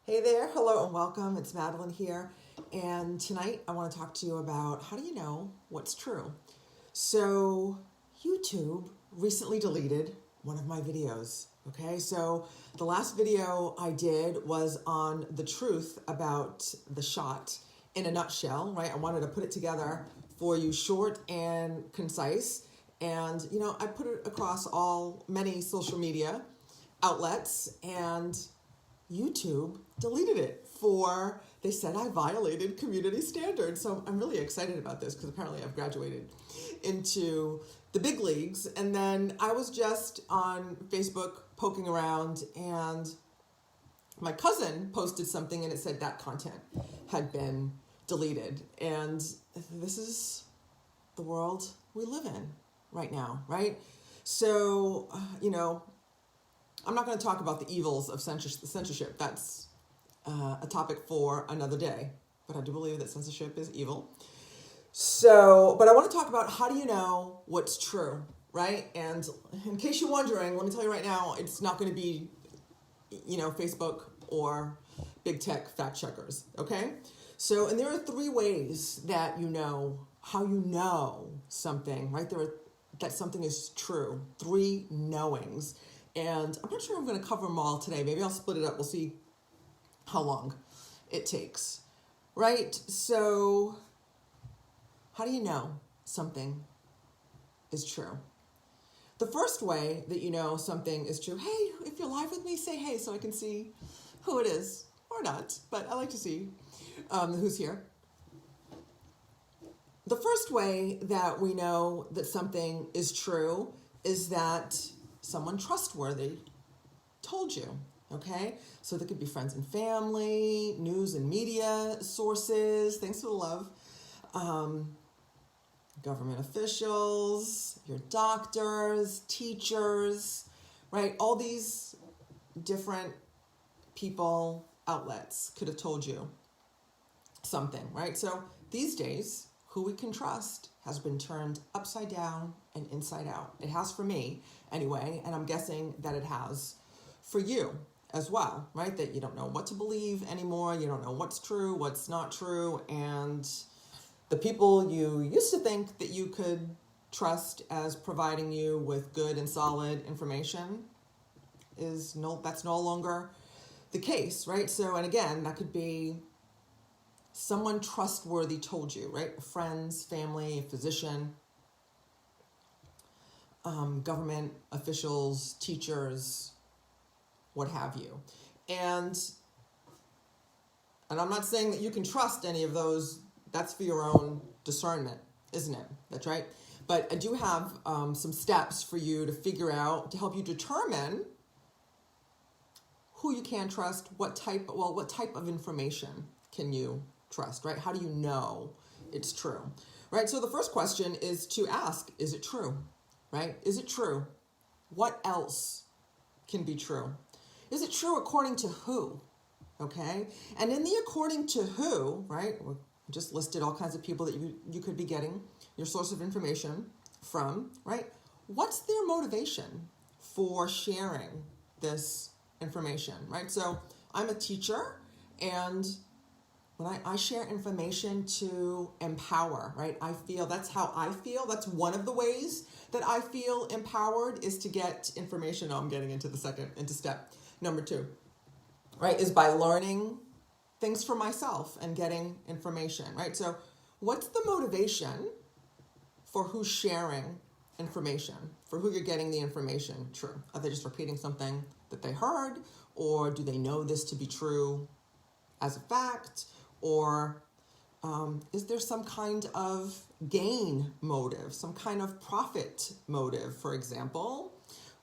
Hey there, hello and welcome. It's Madeline here. And tonight I want to talk to you about how do you know what's true? So, YouTube recently deleted one of my videos. Okay, so the last video I did was on the truth about the shot in a nutshell, right? I wanted to put it together for you short and concise. And, I put it across many social media outlets, and YouTube deleted it they said I violated community standards. So I'm really excited about this because apparently I've graduated into the big leagues. And then I was just on Facebook poking around, and my cousin posted something and it said that content had been deleted. And this is the world we live in right now, right? So, I'm not going to talk about the evils of censorship. That's a topic for another day. But I do believe that censorship is evil. So, but I want to talk about how do you know what's true, right? And in case you're wondering, let me tell you right now, it's not going to be, Facebook or big tech fact checkers, okay? So, and there are three ways that you know how you know something, right? That something is true. Three knowings. And I'm not sure I'm going to cover them all today. Maybe I'll split it up. We'll see how long it takes, right? So how do you know something is true? The first way that you know something is true, hey, if you're live with me, say hey so I can see who it is, or not, but I like to see who's here. The first way that we know that something is true is that someone trustworthy told you, okay? So there could be friends and family, news and media sources, thanks for the love, government officials, your doctors, teachers, right? All these different people, outlets could have told you something, right? So these days, who we can trust has been turned upside down and inside out. It has for me anyway, and I'm guessing that it has for you as well, right? That you don't know what to believe anymore. You don't know what's true, what's not true. And the people you used to think that you could trust as providing you with good and solid information that's no longer the case, right? So, and again, that could be someone trustworthy told you, right? Friends, family, a physician, government officials, teachers, what have you. And I'm not saying that you can trust any of those. That's for your own discernment, isn't it? That's right. But I do have some steps for you to figure out to help you determine who you can trust, what type of information can you trust, right? How do you know it's true, right? So the first question is to ask, is it true, right? Is it true? What else can be true? Is it true according to who, okay? And in the according to who, right, we just listed all kinds of people that you could be getting your source of information from, right? What's their motivation for sharing this information, right? So I'm a teacher, and when I share information to empower, right? That's how I feel. That's one of the ways that I feel empowered is to get information. Oh, I'm getting into step number 2, right? Is by learning things for myself and getting information, right? So what's the motivation for who's sharing information, for who you're getting the information true? Are they just repeating something that they heard, or do they know this to be true as a fact? Or is there some kind of gain motive, some kind of profit motive, for example,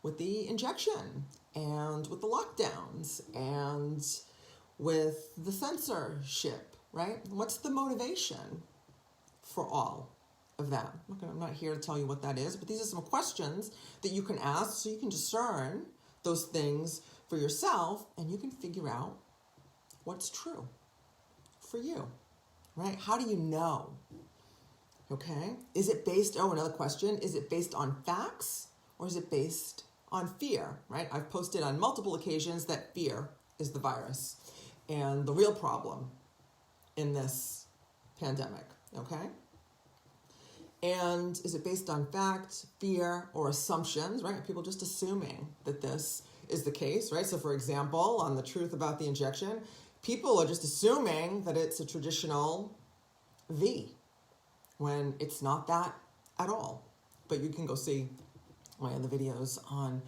with the injection and with the lockdowns and with the censorship, right? What's the motivation for all of that? I'm not here to tell you what that is, but these are some questions that you can ask so you can discern those things for yourself, and you can figure out what's true for you, right? How do you know? Okay. Is it based, another question, is it based on facts or is it based on fear, right? I've posted on multiple occasions that fear is the virus. and the real problem in this pandemic, okay? And is it based on fact, fear, or assumptions, right? People just assuming that this is the case, right? So for example, on the truth about the injection, people are just assuming that it's a traditional V when it's not that at all. But you can go see my other videos on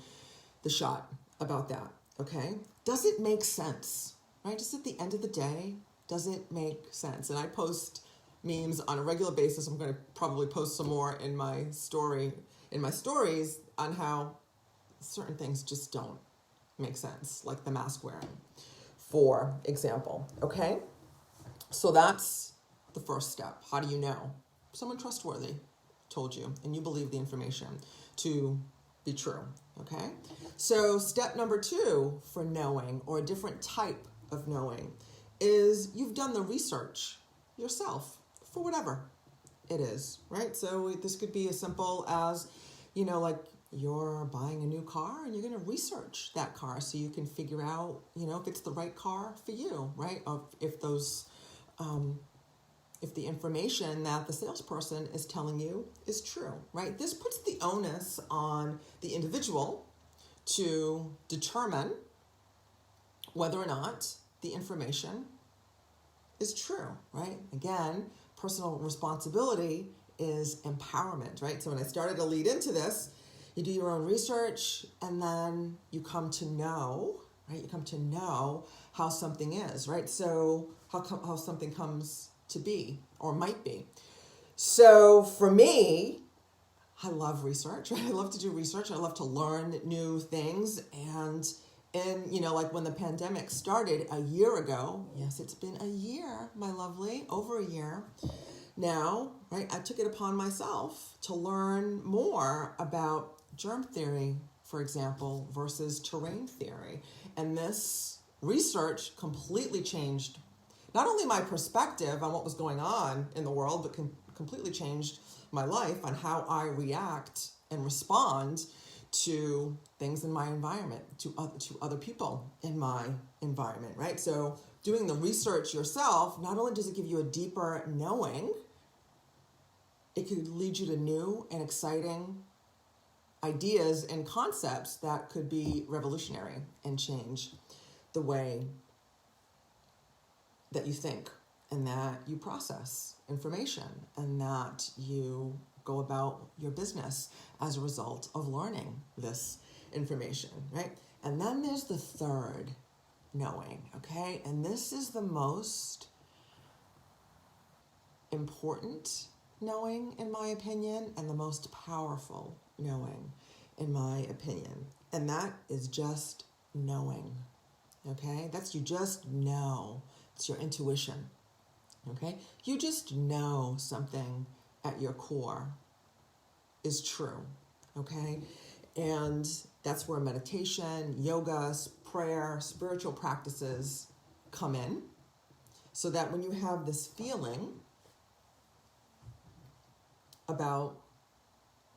the shot about that, okay? Does it make sense, right? Just at the end of the day, does it make sense? And I post memes on a regular basis. I'm going to probably post some more in my stories on how certain things just don't make sense, like the mask wearing, for example, okay? So that's the first step. How do you know? Someone trustworthy told you, and you believe the information to be true, okay? So step number 2 for knowing, or a different type of knowing, is you've done the research yourself for whatever it is, right? So this could be as simple as, like you're buying a new car and you're going to research that car so you can figure out, if it's the right car for you, right? If the information that the salesperson is telling you is true, right? This puts the onus on the individual to determine whether or not the information is true, right? Again, personal responsibility is empowerment, right? So when I started to lead into this, you do your own research and then you come to know, right? You come to know how something is, right? So how something comes to be or might be. So for me, I love research, right? I love to do research. I love to learn new things. And like when the pandemic started a year ago, yes, it's been a year, my lovely, over a year now, right? I took it upon myself to learn more about germ theory, for example, versus terrain theory. And this research completely changed not only my perspective on what was going on in the world, but completely changed my life on how I react and respond to things in my environment, to other people in my environment, right? So doing the research yourself, not only does it give you a deeper knowing, it could lead you to new and exciting ideas and concepts that could be revolutionary and change the way that you think and that you process information and that you go about your business as a result of learning this information, right? And then there's the third knowing, okay? And this is the most important knowing, in my opinion, and the most powerful knowing, in my opinion. And that is just knowing, okay? That's you just know. It's your intuition, okay? You just know something at your core is true, okay? And that's where meditation, yoga, prayer, spiritual practices come in, so that when you have this feeling about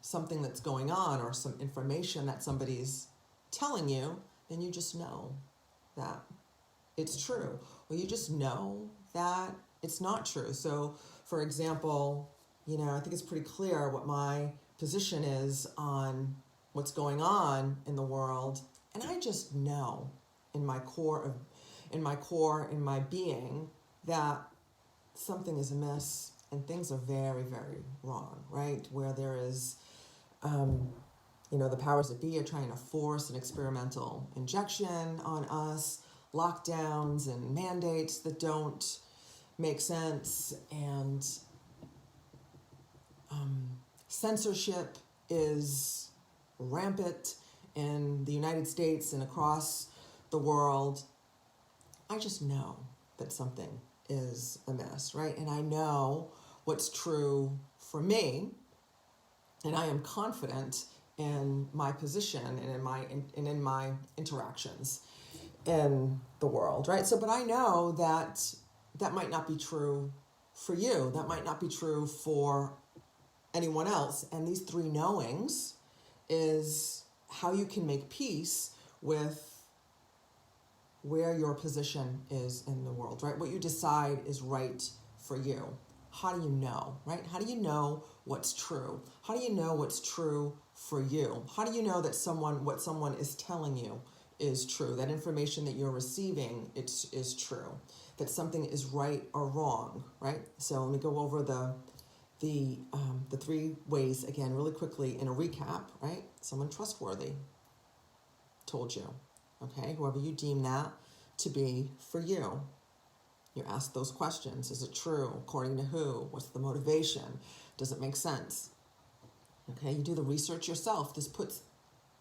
something that's going on or some information that somebody's telling you, then you just know that it's true, or you just know that it's not true. So, for example, I think it's pretty clear what my position is on what's going on in the world, and I just know in my core, in my being, that something is amiss and things are very, very wrong, right? Where there is, the powers that be are trying to force an experimental injection on us, lockdowns and mandates that don't make sense, and censorship is rampant in the United States and across the world. I just know that something is amiss, right? And I know what's true for me, and I am confident in my position and in my interactions in the world, right? So, but I know that might not be true for you. That might not be true for anyone else. And these three knowings is how you can make peace with where your position is in the world, right? What you decide is right for you. How do you know, right? How do you know what's true? How do you know what's true for you? How do you know that what someone is telling you is true? That information that you're receiving is true. That something is right or wrong, right? So let me go over the 3 ways again really quickly in a recap, right? Someone trustworthy told you, okay? Whoever you deem that to be for you. You ask those questions. Is it true? According to who? What's the motivation? Does it make sense? Okay, you do the research yourself. This puts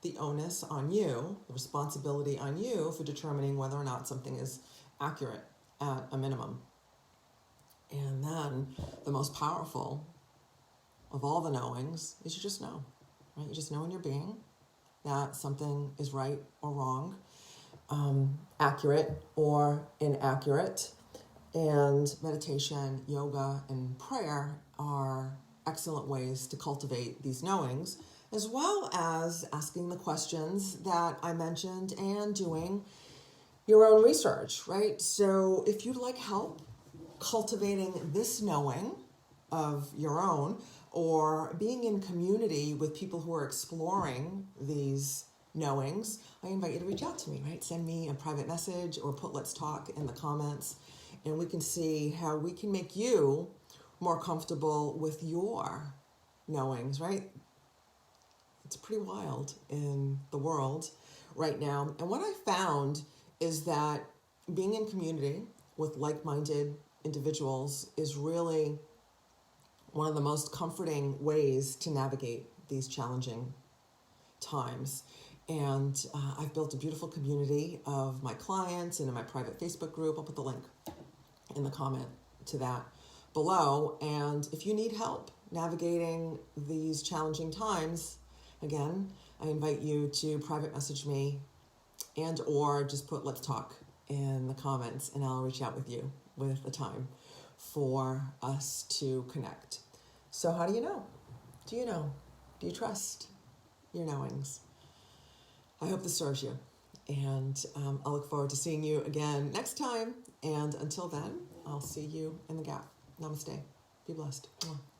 the onus on you, the responsibility on you for determining whether or not something is accurate at a minimum. And then the most powerful of all the knowings is you just know, right? You just know in your being that something is right or wrong, accurate or inaccurate. And meditation, yoga, and prayer are excellent ways to cultivate these knowings, as well as asking the questions that I mentioned and doing your own research, right? So if you'd like help cultivating this knowing of your own, or being in community with people who are exploring these knowings, I invite you to reach out to me, right? Send me a private message or put "Let's Talk" in the comments, and we can see how we can make you more comfortable with your knowings, right? It's pretty wild in the world right now. And what I found is that being in community with like-minded individuals is really one of the most comforting ways to navigate these challenging times. And I've built a beautiful community of my clients and in my private Facebook group. I'll put the link in the comment to that below. And if you need help navigating these challenging times, again, I invite you to private message me and or just put "Let's Talk" in the comments, and I'll reach out with you with a time for us to connect. So how do you know? Do you know? Do you trust your knowings? I hope this serves you. And I'll look forward to seeing you again next time. And until then, I'll see you in the gap. Namaste. Be blessed. Mwah.